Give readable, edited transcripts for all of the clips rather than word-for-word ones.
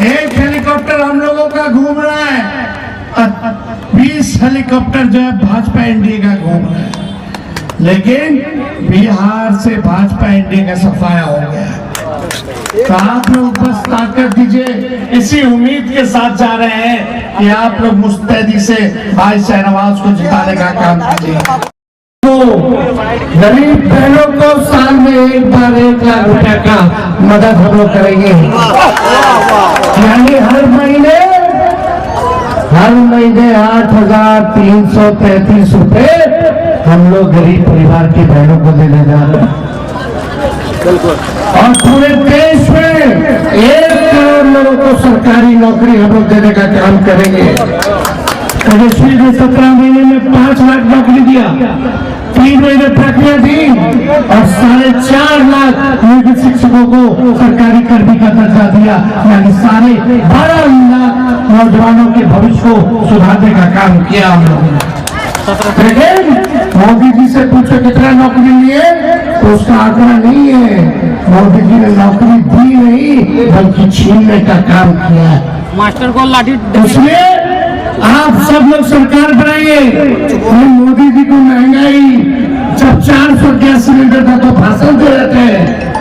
एक हेलीकॉप्टर हम लोगों का घूम रहा है, 20 हेलीकॉप्टर जो है भाजपा एनडीए का घूम रहा है, लेकिन बिहार से भाजपा एनडीए का सफाया हो गया। तो आप लोग बस ताकत दीजिए, इसी उम्मीद के साथ जा रहे हैं कि आप लोग मुस्तैदी से भाई शहनवाज को जिताने का काम कीजिए। तो गरीब बहनों को साल में एक बार 1 लाख रुपए का मदद हम लोग करेंगे, यानी हर महीने 8,333 रुपए हम लोग गरीब परिवार की बहनों को देने जा रहे हैं। और पूरे देश में 1 करोड़ लोगों को सरकारी नौकरी हम लोग देने का काम करेंगे। तेजस्वी ने 17 महीने में 5 लाख नौकरी दिया, 3 महीने प्रक्रिया दी और 4.5 लाख नियोजित शिक्षकों को सरकारी कर्मी का दर्जा दिया, यानी 12.5 लाख नौजवानों के भविष्य को सुधारने का काम किया हम लोगों ने। लेकिन मोदी जी से पूछो कितना नौकरी लिए, तो उसका आंकड़ा नहीं है। मोदी जी ने नौकरी दी नहीं बल्कि छीनने का काम किया है। मास्टर को लाठी, इसलिए आप सब लोग सरकार बनाइए। मोदी जी को महंगाई जब 400 गैस सिलेंडर था तो भाषण दे रहे थे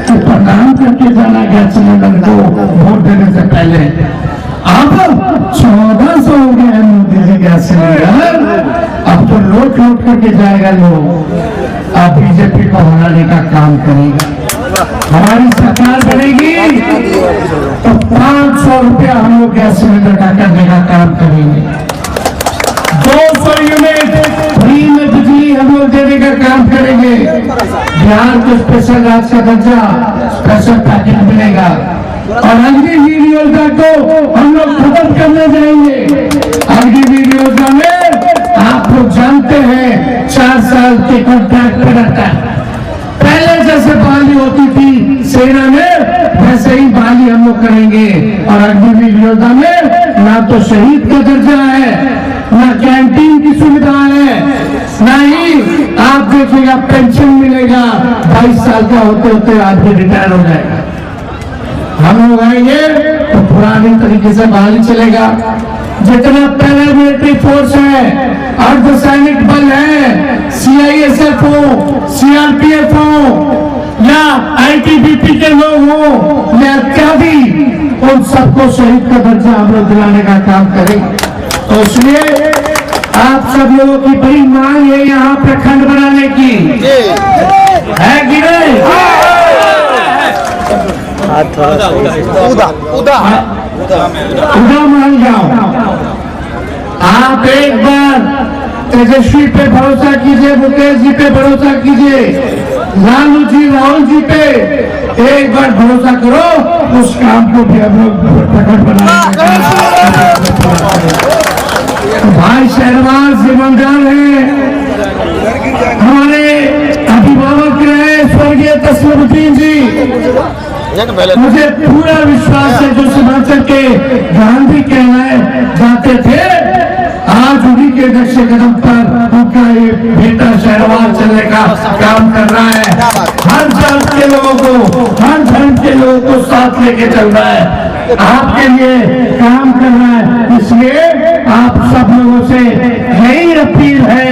कि प्रदान करके जाना गैस सिलेंडर को वोट देने से पहले। अब 1400 हो गया है मोदी जी गैस सिलेंडर, अब तो लौट करके जाएगा लोग। अब बीजेपी को हराने का काम करेगा, हमारी सरकार बनेगी तो 500 रुपया हम लोग गैस सिलेंडर का करने का काम करेंगे। 200 यूनिट फ्री में बिजली हम लोग देने का काम करेंगे। बिहार को स्पेशल राज्य का दर्जा, स्पेशल पैकेज मिलेगा। और अग्निवीर योजना को हम लोग खत्म करने जाएंगे। अग्निवीर योजना में आप लोग जानते हैं 4 साल के कॉन्ट्रैक्ट पे रहता है। पहले जैसे बहाली होती थी सेना में, वैसे ही बहाली हम लोग करेंगे। और अग्निवीर योजना में ना तो शहीद का दर्जा है, ना कैंटीन की सुविधा है, ना ही आप देखिएगा पेंशन मिलेगा। 22 साल का होते होते आदमी रिटायर हो जाएगा। हम लोग आएंगे तो पुराने तरीके से बहाली चलेगा। जितना पैरामिलिट्री फोर्स है, अर्धसैनिक बल है, सीआईएसएफ हो, सीआरपीएफ हो या आईटीबीपी के लोग हो या इत्यादि, उन सबको शहीद का दर्जा हम लोग दिलाने का काम करेंगे। तो इसलिए आप सब लोगों की बड़ी मांग है यहाँ प्रखंड बनाने की, है कि नहीं? उदा मान जाओ। आप एक बार तेजस्वी पे भरोसा कीजिए, मुकेश जी पे भरोसा कीजिए, लालू जी, राहुल जी पे एक बार भरोसा करो, उस काम को भी हम लोग प्रकट बनाएंगे। भाई शहनवाज ईमानदार है, हमारे अभिभावक रहे स्वर्गीय तस्लीमुद्दीन जी। मुझे पूरा विश्वास है जो सीमांचल के गांधी कहलाए जाते थे, आज उन्हीं के नक्शे कदम पर उनका ये बेटा शहनवाज चलने का काम कर रहा है। हर जात के लोगों को, हर धर्म के लोगों को साथ लेके चल रहा है, आपके लिए काम कर रहा है। इसलिए आप सब लोगों से यही अपील है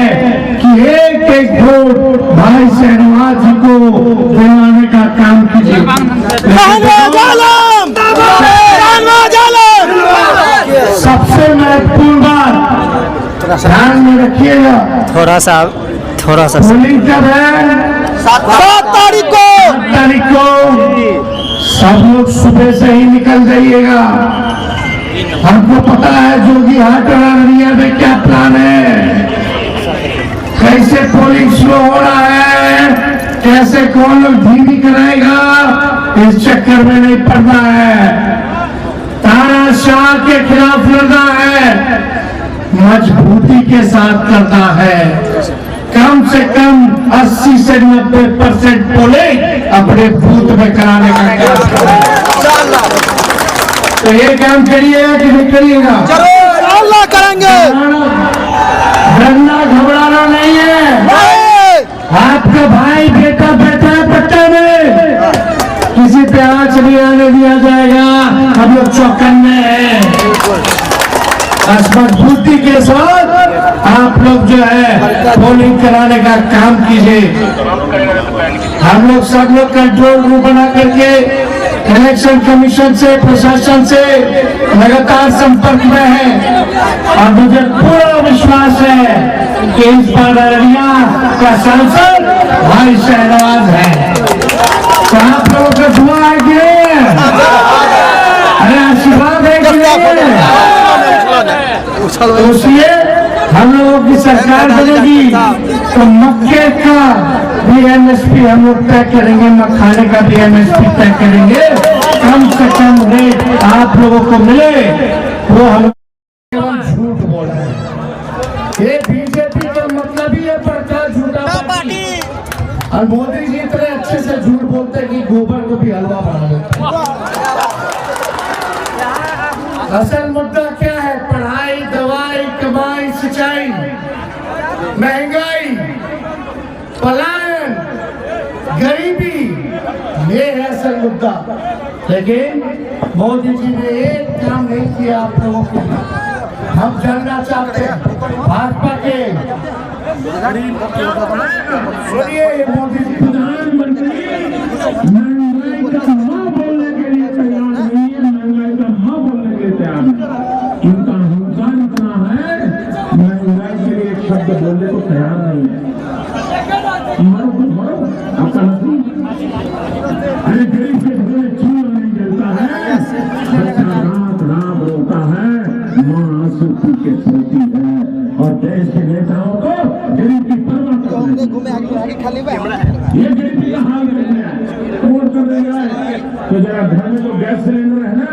कि एक एक वोट भाई शहनवाज जी को दिलाने का काम कीजिए। सबसे महत्वपूर्ण बात ध्यान में रखिएगा, थोड़ा सा पोलिंग कब है? 7 तारीख को सब लोग सुबह से ही निकल जाइएगा। हमको पता है जोगी हाट और अररिया में क्या प्लान है, कैसे पोलिंग शुरू हो रहा है, कैसे कौन लोग धीमी कराएगा, इस चक्कर में नहीं पड़ना है। तानाशाह के खिलाफ लड़ना है, मजबूती के साथ करना है। कम से कम 80 से 90% पोलिंग अपने बूथ में कराने का काम करें। तो ये काम करिएगा कि नहीं करिएगा? जरूर करेंगे। डरना घबराना नहीं है। आपका भाई बेटा बैठा है पट्टा में, किसी पे आंच नहीं आने दिया जाएगा। हम लोग चौकन्ने हैं। बस मजबूती के साथ आप लोग जो है पोलिंग कराने का काम कीजिए। हम लोग सब लोग कंट्रोल रूम बना करके इलेक्शन कमीशन से, प्रशासन से लगातार संपर्क में है और मुझे पूरा विश्वास है कि इस बार अररिया का सांसद भाई शहनवाज है। तो आप लोगों का दुआ है कि नहीं है? अरे आशीर्वाद है कि नहीं है? तो इसलिए हम लोगों की सरकार बनेगी तो मक्के का भी एमएसपी हम लोग तय करेंगे, मखाने का भी एमएसपी तय करेंगे। कम से कम रेट आप लोगों को मिले, वो हम केवल झूठ बोल रहे हैं। ये बीजेपी का मतलब ही है पड़ता झूठा पार्टी। और मोदी जी इतने अच्छे से झूठ बोलते हैं कि गोबर को भी हलवा बना देते। असल मुद्दा क्या है? पढ़ाई, दवाई, कमाई, सिंचाई, महंगाई, पलायन, गरीबी, ये है असल मुद्दा। लेकिन मोदी जी ने एक काम नहीं किया आप लोगों के लिए। हम जानना चाहते हैं भाजपा के, सुनिए मोदी जी प्रधानमंत्री महंगाई का हाँ बोलने के लिए तैयार नहीं है, महंगाई का हाँ बोलने के लिए तैयार नहीं। इनका अहंकार इतना है, महंगाई के लिए एक शब्द बोलने को तैयार नहीं है। आपका अरे गरीब के घर चूर नहीं गिरता है, बच्चा रात रात रोता है, माँ आंसू पी के सोती है और देश के नेताओं को गरीब की परवाह करते हैं। ये गरीबी का हाल कर दिया है, कर देगा। तो जरा घर में जो गैस सिलेंडर है ना,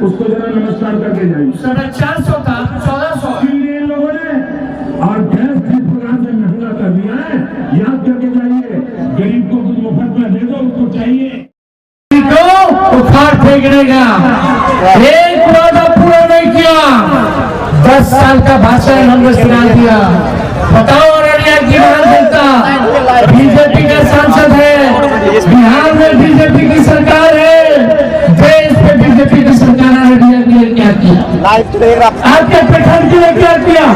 उसको जरा नमस्कार करके जाइए। 450 था 1400 इन लोगों ने, और गैस जिस प्रकार से महंगा कर दिया है, याद करके जाइए। गरीब को कुछ मुफ्त में दे दो, उसको चाहिए तो उखाड़ फेंकने का एक वादा पूरा नहीं किया। 10 साल का भाषण हमने सुना दिया। बताओ अररिया की जनता बीजेपी का सांसद है, बिहार में बीजेपी की सरकार है, देश में बीजेपी की सरकार अररिया के लिए क्या किया? आपके प्रखंड के लिए क्या किया?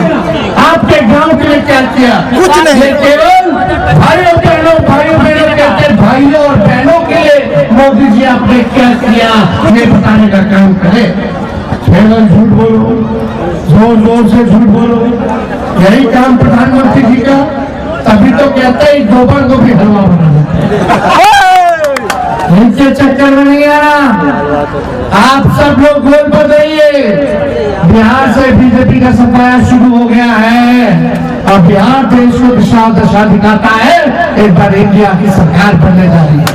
आपके गांव के लिए क्या किया? कुछ नहीं। केवल भाइयों बहनों कहते भाइयों और बहनों के लिए मोदी जी आपने क्या किया ये बताने का काम करे। केवल झूठ बोलो, जोर जोर से झूठ बोलो, यही काम प्रधानमंत्री जी का। तभी तो कहते हैं गोबर को भी हलवा बना देते। इनके चक्कर में नहीं आ रहा। आप सब लोग गोल बदलिए। बिहार से बीजेपी का सफाया शुरू हो गया है और बिहार देश को दिशा दशा दिखाता है। एक बार इंडिया की सरकार बनने जा रही है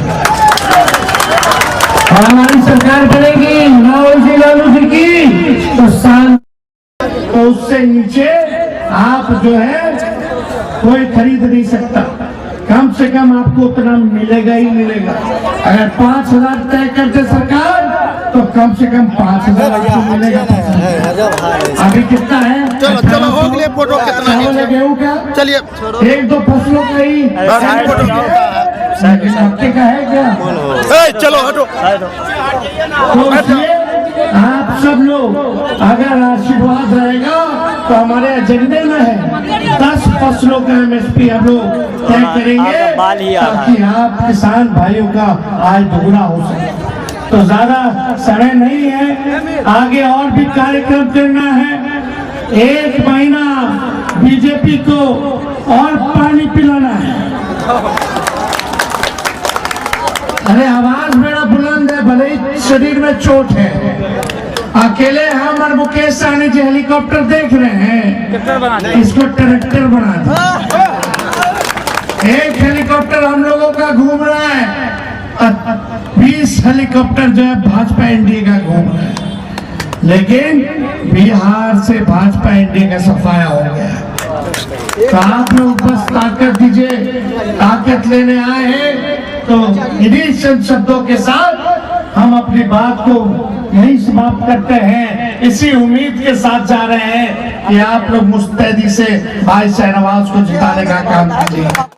और हमारी सरकार बनेगी राहुल जी लालू जी की, तो उससे नीचे आप जो है कोई खरीद नहीं सकता। कम से कम आपको उतना मिलेगा ही मिलेगा। अगर 5000 तय करते सरकार तो कम से कम 5000 आपको मिलेगा। अभी कितना है? चलो चलो हो गया फोटो कितना है? गेहूँ का चलिए 1-2 फसलों का ही हफ्ते का है क्या? चलो हटो। तो इसलिए आप सब लोग अगर आशीर्वाद रहेगा तो हमारे एजेंडे में है 10 फसलों का एमएसपी हम लोग तय करेंगे ताकि आप किसान भाइयों का आय दोगुना हो सके। तो ज्यादा समय नहीं है, आगे और भी कार्यक्रम करना है। 1 महीना बीजेपी को और पानी पिलाना है। अरे आवाज मेरा बुलंद है, भले ही शरीर में चोट है। अकेले हम और मुकेश सहनी जी हेलीकॉप्टर देख रहे हैं, इसको ट्रैक्टर बना दिया। एक हेलीकॉप्टर हम लोगों का घूम रहा है, 20 हेलीकॉप्टर जो है भाजपा एनडीए का घूम रहा है। लेकिन बिहार से भाजपा एनडीए का सफाया हो गया। तो आप लोग बस ताकत दीजिए, ताकत लेने आए हैं। तो इन्हीं शब्दों के साथ हम अपनी बात को यही समाप्त करते हैं। इसी उम्मीद के साथ जा रहे हैं कि आप लोग मुस्तैदी से भाई शहनवाज को जिताने का काम कीजिए।